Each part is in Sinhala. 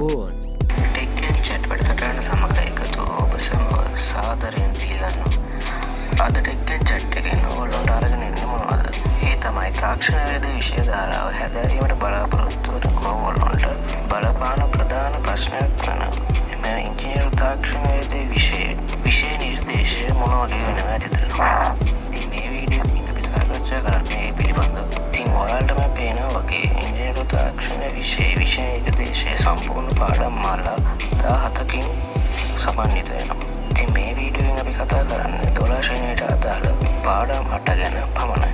Phone. ටෙක් චැට් වැඩසටහන සමග එකතු ඔබ සමග සාදරයෙන් පිළිගන්නවා. අද ටෙක් චැට් එකෙන් ඔයගොල්ලන්ට අරගෙන ඉන්නේ මොනවද? ඒ තමයි තාක්ෂණවේද විෂය ධාරාව හැදෑරීමට බලාපොරොත්තු වන ඔයගොල්ලන්ට බලපාන ප්‍රධාන ප්‍රශ්නයක් වන මේ ඉංජිනේරු තාක්ෂණවේද විෂය නිර්දේශය මොන වගේ වෙනවද ඇතිද? ඉතින් මේ වීඩියෝ එකකින් අපි සාකච්ඡා කරන්නේ මේ පිළිබඳව. ඉතින් ඔයාලටම පේනවා වගේ ඉංජිනේරු තාක්ෂණ විෂය නිර්දේශය සම්පූර්ණ පාඩම් මාලා 17කින් සමන්විත වෙනවා. ඉතින් මේ වීඩියෝෙන් අපි කතා කරන්නේ 12 ශ්‍රේණියට අදාළ පාඩම් 8 ගැන පමණයි.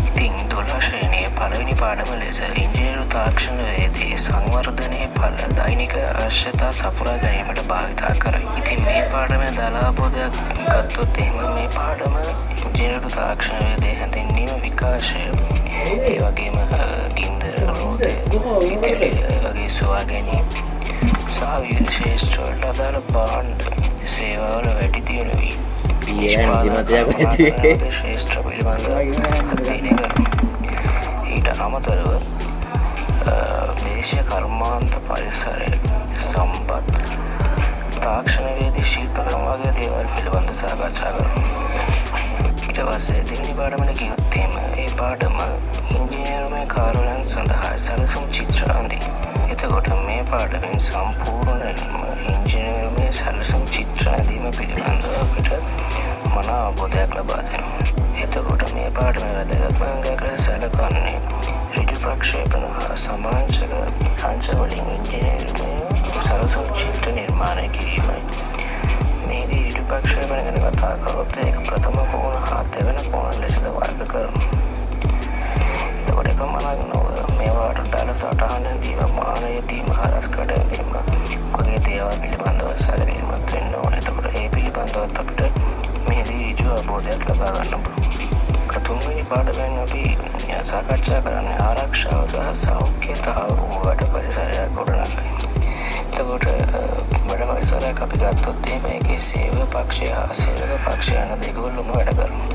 ඉතින් 12 ශ්‍රේණියේ පළවෙනි පාඩම ලෙස ඉංජිනේරු තාක්ෂණවේදී සංවර්ධනයේ ඵල දෛනික අවශ්‍යතා සපුරා ගැනීමට භාවිත කරයි. ඉතින් මේ පාඩමේ දාලා අවබෝධයක් ගත්තොත් එහෙම මේ පාඩම ඉංජිනේරු තාක්ෂණවේදී හැඳින්වීම විකාශය ඒ වගේම ගින්දර රෝධය ඉතිරි වගේ සොයා ගැනීම සහ විවිධ ශේෂ්ත්‍රවලට අදාළ භාණ්ඩ සේවාවල වැඩි දියුණු වීම ශේෂ්ත්‍ර පිළිබඳව අධ්‍යයනය කරනවා. ඊට අමතරව දේශීය කර්මාන්ත පරිසරය සම්පත් තාක්ෂණවේදී ශිල්පකම් වගේ දේවල් පිළිබඳව සාකච්ඡා කරනවා. ඊට පස්සේ දෙවෙනි පාඩමට ගියොත් ඒ පාඩම ඉංජිනේරුමය කාර්යයන් සඳහා සැලසුම් චිත්‍ර අඳින. එතකොට මේ පාඩමෙන් සම්පූර්ණයෙන්ම ඉංජිනේරුමය සැලසුම් චිත්‍ර ඇඳීම පිළිබඳව අපිට මනා අවබෝධයක් ලබා දෙනවා. එතකොට මේ පාඩමේ වැදගත්ම අංගයක් ලෙස සැලකන්නේ ඍජු ප්‍රක්ෂේපණ හා සමාංශක අංශ වලින් ඉංජිනේරුමය සැලසුම් චිත්‍ර නිර්මාණය කිරීමයි. මේදී ඍජු ප්‍රක්ෂේපණ ගැන කතා කරොත් ඒක ප්‍රථම කෝණ හා දෙවන කෝණ ලෙසද වර්ග කරනවා. එතකොට එක මනක් නොව මේවාට දාලා සටහන දීම මානය දීම හරස්කඩ දීම වගේ දේවල් පිළිබඳව සැලකීමක් වෙන්න ඕන. එතකොට ඒ පිළිබඳවත් අපිට මෙහිදී ඍජු අවබෝධයක් ලබා ගන්න පුළුවන්. තුන්වෙනි පාඩමෙන් අපි සාකච්ඡා කරන්නේ ආරක්ෂාව සහ සෞඛ්‍ය තහවුරු වැඩ පරිසරයක් ගොඩනගන. එතකොට වැඩ පරිසරයක් අපි ගත්තොත් මේකේ සේවක පක්ෂය හා සේවක පක්ෂය යන දෙකවලම වැඩ කරනවා.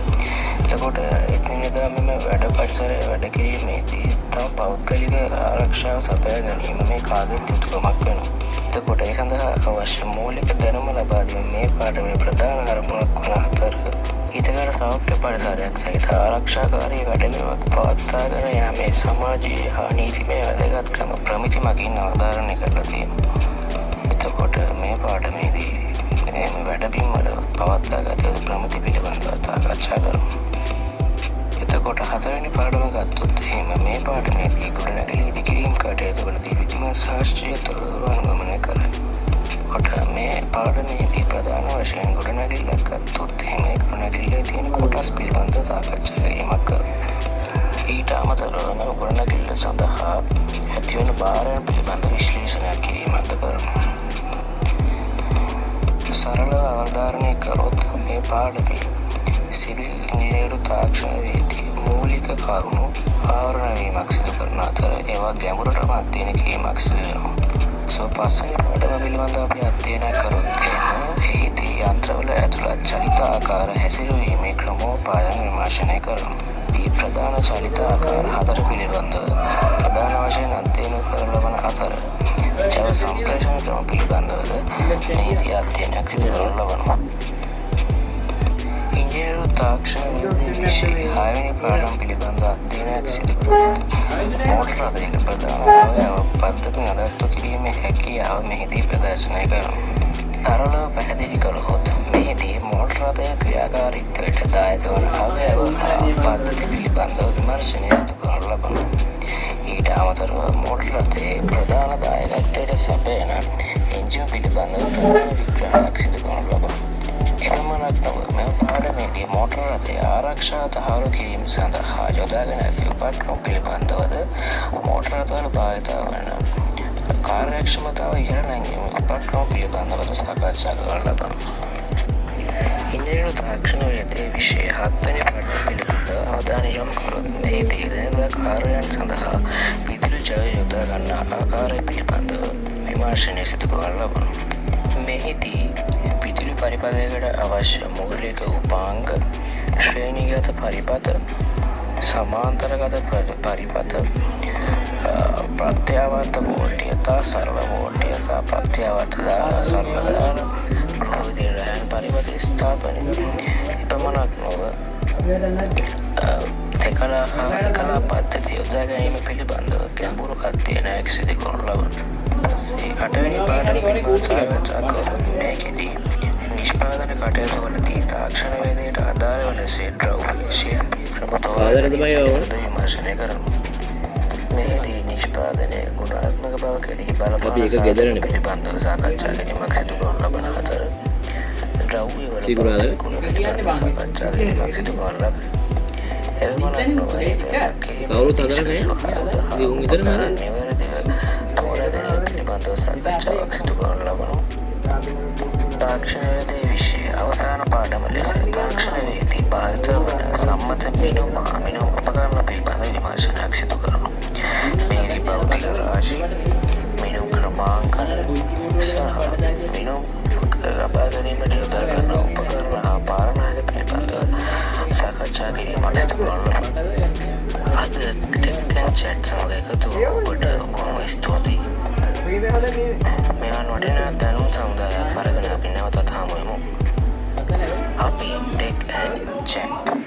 එතකොට එදිනෙදා මෙම වැඩ පරිසරය වැඩ කිරීමේදී තම පෞද්ගලික ආරක්ෂාව සපයා ගැනීම මේ කාගේත් යුතුකමක් වෙනවා. එතකොට ඒ සඳහා අවශ්‍ය මූලික දැනුම ලබා දීම මේ පාඩමේ ප්‍රධාන අරමුණක් වන අතර හිතකර සෞඛ්‍ය පරිසරයක් සහිත ආරක්ෂාකාරී වැඩවීමක් පවත්වාගෙන යාමේ සමාජීය හා නීතිමය වැදගත්කම ප්‍රමිති මගින් අවධාරණය කරලා තියෙනවා. එතකොට මේ පාඩමේදී මේ වැඩබිම් වල පවත්වාගත යුතු ප්‍රමිති පිළිබඳව සාකච්ඡා කරමු. එතකොට හතරවෙනි පාඩම ගත්තොත් මේ පාඩමේදී ගොඩනැගිලි ඉදිකිරීම් කටයුතුවලදී විද්‍යමාන ශාස්ත්‍රීය තොරතුරු අනුගමනය කරයි. කොට මේ පාඩමේදී ප්‍රධාන වශයෙන් ගොඩනැගිල්ලක් ගත්තොත් මේ ගොඩනැගිල්ලේ තියෙන කොටස් පිළිබඳව සාකච්ඡා කිරීමක් කරමු. ඊට අමතරව මේ ගොඩනැගිල්ල සඳහා ඇතිවන භාරයන් පිළිබඳව විශ්ලේෂණයක් කිරීමක්ද කරමු. සරලව අවධාරණය කරොත් මේ පාඩමේ සිවිල් ඉංජිනේරු තාක්ෂණවේදී මූලික කරුණු ආවරණය වීමක් සිදු කරන අතර ඒවා ගැඹුරටම අධ්‍යයනය කිරීමක් සිදු වෙනවා. පස්වෙනි පාඩම පිළිබඳව අපි අධ්‍යයනය කරොත් එහිදී යන්ත්‍රවල ඇතුළත් චලිත ආකාර හැසිරවීමේ ක්‍රමෝපායන් විමර්ශනය කරනවා. දී ප්‍රධාන චලිත ආකාර 4 පිළිබඳව ප්‍රධාන වශයෙන් අධ්‍යයනය කරන අතර ජව සම්ප්‍රේෂණ ක්‍රම පිළිබඳවද මෙහිදී අධ්‍යයනයක් සිදු කරනු ලබනවා. ඉංජිනේරු තාක්ෂණ විෂයේ 6 වෙනි පාඩම පිළිබඳව අධ්‍යයනයක් සිදු කරනවා. මෝටර රථයක ප්‍රධාන අවයව පද්ධති නඩත්තු කිරීමේ හැකියාව මෙහිදී ප්‍රදර්ශනය කරනවා. සරලව පැහැදිලි කළහොත් මෙහිදී මෝටර රථයේ ක්‍රියාකාරීත්වයට දායක වන අවයව හා පද්ධති පිළිබඳව විමර්ශනය සිදු කරනු ලබනවා. ඊට අමතරව මෝටර රථයේ ප්‍රධාන දායකත්වයට සැපයන එන්ජිම පිළිබඳව ප්‍රධාන විග්‍රහයක් සිදු කරනු ලබනවා. එපමණක් නොව මෙම පාඩමේදී මෝටර රථයේ ආරක්ෂා තහවුරු කිරීම සඳහා යොදාගෙන ඇති උපක්‍රම පිළිබඳවද මෝටර රථවල භාවිත වන කාර්යක්ෂමතාව ඉහළ නැංවීම උපක්‍රම පිළිබඳවද සාකච්ඡා කරනු ලබනවා. ඉංජිනේරු තාක්ෂණවේදී විෂය 7 වෙනි පාඩම පිළිබඳව අවධානය යොමු කරොත් මෙහිදී එදිනෙදා කාර්යයන් සඳහා විදුලි ජවය යොදා ගන්නා ආකාරය පිළිබඳව විමර්ශනය සිදු කරනු ලබනවා. මෙහිදී විදුලි පරිපථයකට අවශ්‍ය මූලික උපාංග ශ්‍රේණිගත පරිපථ සමාන්තරගත පරිපත ප්‍රත්‍යාවර්ත වෝල්ටියතා සරල වෝල්ටියතා ප්‍රත්‍යාවර්ත දාන සරල දාන ප්‍රෝධී රෑන් පරිපත ස්ථාපනය එපමණක් නොව දෙකලා හා දෙකලා පද්ධති යොදා ගැනීම පිළිබඳව ගැඹුරු අධ්‍යයනයක් සිදු කරනු ලබන. අටවෙනි පාඩම පිළිබඳව සාකච්ඡා කරමු. මේකෙදී නිෂ්පාදන කටයුතු වලදී තාක්ෂණ වේදයට අදාළ වන ද්‍රව්‍ය ශිල්පී ප්‍රමුඛ විමර්ශනය කරමු. මෙහිදී නිෂ්පාදනයේ ගුණාත්මක බව කෙරෙහි බලපාන පිළිබඳව සාකච්ඡා කිරීමක් සිදු කරනු ලබන අතර ද්‍රව්‍ය වල ගුණ පිළිබඳව සාකච්ඡා කිරීමක් සිදු කරනු ලබන. කවුරුත් අදරනේ දියුම් විතර මම නිවැරදිව තෝරාගෙන පිළිබඳව සාකච්ඡාවක් සිදු කරනු ලබනවා. තාක්ෂණ වේදයේ විෂය අවසාන පාඩම ලෙස තාක්ෂණ වේදී භාවිත වන සම්මත මිනුම් උපකරණ පිළිබඳ විමර්ශනයක් සිදු කරනවා. මේ භෞතික රාශි මිනුම් ක්‍රමාංක සහ මිනුම් ලබා ගැනීමට යොදා ගන්න උපකරණ හා පාරණායක පිළිබඳව සාකච්ඡා කිරීමක් සිදු කරනවා. අද ටෙක් ඇන්ඩ් චැට් සමග එකතු ඔබට බොහොම ස්තුතියි. මෙවන් වටිනා දැනුම් සමුදායක් අරගෙන අපි නැවතත් හමු වෙමු. අපි ටෙක් ඇන්ඩ් චැට්